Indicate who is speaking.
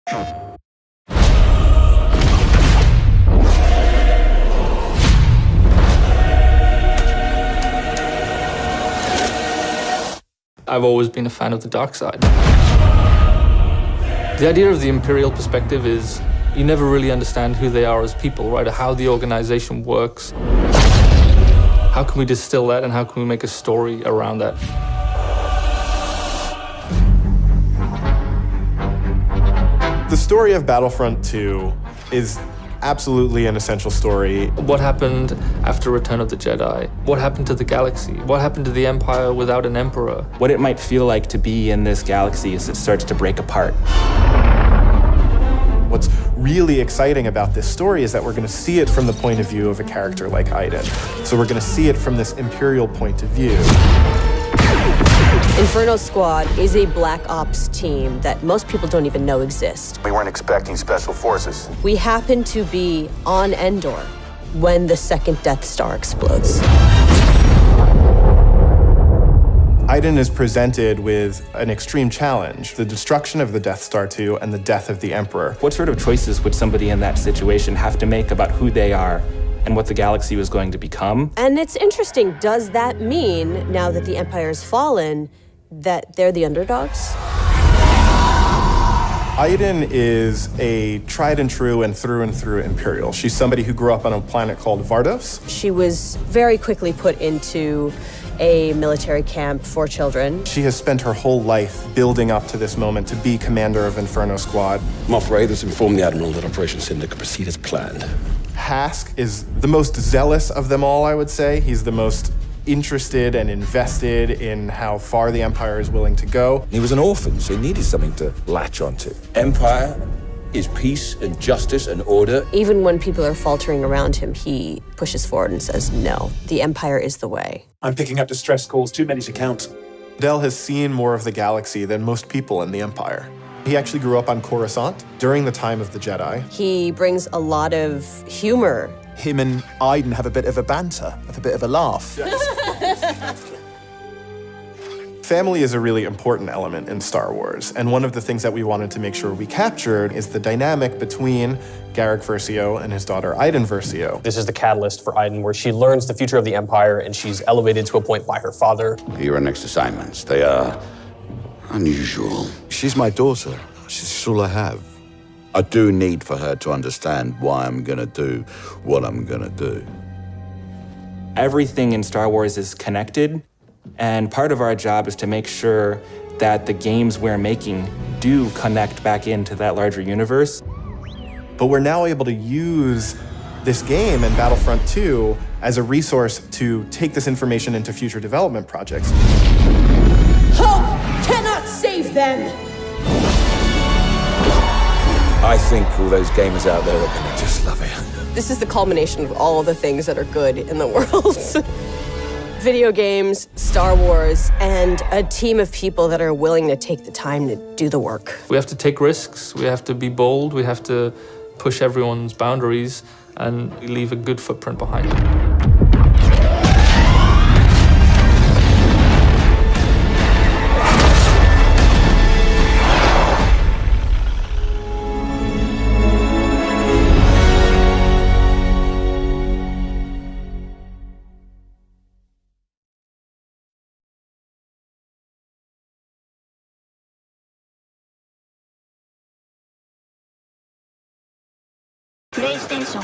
Speaker 1: I've always been a fan of the dark side. The idea of the Imperial perspective is you never really understand who they are as people, right? Or how the organization works. How can we distill that and how can we make a story around that?
Speaker 2: The story of Battlefront 2 is absolutely an essential story.
Speaker 1: What happened after Return of the Jedi? What happened to the galaxy? What happened to the Empire without an emperor?
Speaker 3: What it might feel like to be in this galaxy as it starts to break apart.
Speaker 2: What's really exciting about this story is that we're going to see it from the point of view of a character like Iden. So we're going to see it from this Imperial point of view.
Speaker 4: Inferno Squad is a Black Ops team that most people don't even know exists.
Speaker 5: We weren't expecting special forces.
Speaker 4: We happen to be on Endor when the second Death Star explodes.
Speaker 2: Iden is presented with an extreme challenge, the destruction of the Death Star 2 and the death of the Emperor.
Speaker 3: What sort of choices would somebody in that situation have to make about who they are and what the galaxy was going to become?
Speaker 4: And it's interesting, does that mean, now that the Empire's fallen, that they're the underdogs?
Speaker 2: Iden is a tried and true and through Imperial. She's somebody who grew up on a planet called Vardos.
Speaker 4: She was very quickly put into a military camp for children.
Speaker 2: She has spent her whole life building up to this moment to be commander of Inferno Squad.
Speaker 6: Moff Raiders informed the Admiral that Operation Cinder could proceed as planned.
Speaker 2: Hask is the most zealous of them all, I would say. He's the most interested and invested in how far the Empire is willing to go.
Speaker 7: He was an orphan, so he needed something to latch onto. Empire is peace and justice and order.
Speaker 4: Even when people are faltering around him, he pushes forward and says, no, the Empire is the way.
Speaker 8: I'm picking up distress calls, too many to count.
Speaker 2: Del has seen more of the galaxy than most people in the Empire. He actually grew up on Coruscant during the time of the Jedi.
Speaker 4: He brings a lot of humor.
Speaker 9: Him and Iden have a bit of a banter, have a bit of a laugh.
Speaker 2: Family is a really important element in Star Wars, and one of the things that we wanted to make sure we captured is the dynamic between Garrick Versio and his daughter Iden Versio.
Speaker 10: This is the catalyst for Iden, where she learns the future of the Empire, and she's elevated to a point by her father.
Speaker 5: Your next assignments, they are unusual.
Speaker 7: She's my daughter. She's all I have. I do need for her to understand why I'm gonna do what I'm gonna do.
Speaker 3: Everything in Star Wars is connected, and part of our job is to make sure that the games we're making do connect back into that larger universe.
Speaker 2: But we're now able to use this game and Battlefront 2 as a resource to take this information into future development projects.
Speaker 4: Hope cannot save them!
Speaker 7: I think all those gamers out there are gonna just love it.
Speaker 4: This is the culmination of all of the things that are good in the world. Video games, Star Wars, and a team of people that are willing to take the time to do the work.
Speaker 1: We have to take risks, we have to be bold, we have to push everyone's boundaries and leave a good footprint behind.
Speaker 11: PlayStation